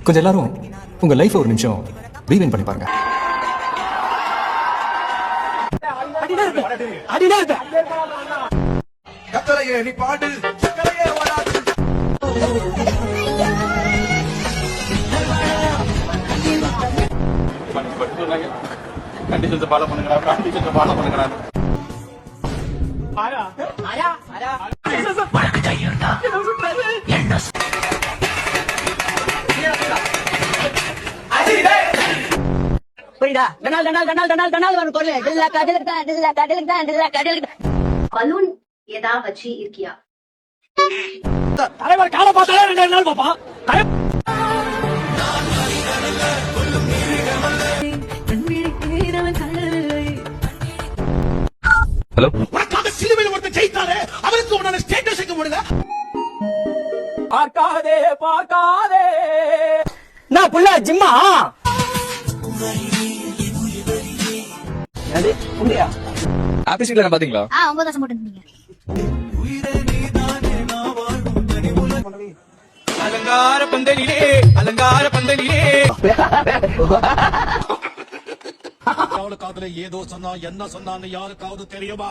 கொஞ்சம் எல்லாரும் உங்க லைஃப் ஒரு நிமிஷம் ரீவைண்ட் பண்ணி பாருங்க. கத்தலையே நீ பாடு, சக்கரையே வராது. கண்டிஷன்ஸ் ஃபாலோ பண்ணுங்கடா, கண்டிஷன்ஸ் ஃபாலோ பண்ணுங்கடா. உனக்கு தைரியம் இருந்தா என்ன புரியுதா? டனால் டனால் டனால் டனால் டனால் ஒரு கொள்ளு டில்லா கடலுக்கு தான் டில்லா கடலுக்கு தான் டில்லா கடலுக்கு பலூன் ஏதா வச்சு இருக்கியா? தலைவர் கால பார்த்தாலே 2 நாள் பாப்பான். ஹலோ, உனக்காக சிலுவையில் ஒருத்தன் ஜெயித்தாரே, அவருக்கு உன்னால ஸ்டேட்டஸ் வைக்க முடியல. பார்க்காதே பார்க்காதே நான் புள்ள ஜிம்மா ஆபீஸ்ல பாத்தீங்களா? 9 வருஷம் போட்டுருந்தீங்க. அலங்கார பந்தலிலே, அலங்கார பந்தலிலே. அவளுக்காதுல ஏதோ சொன்னா, என்ன சொன்னான்னு யாருக்காவது தெரியுமா?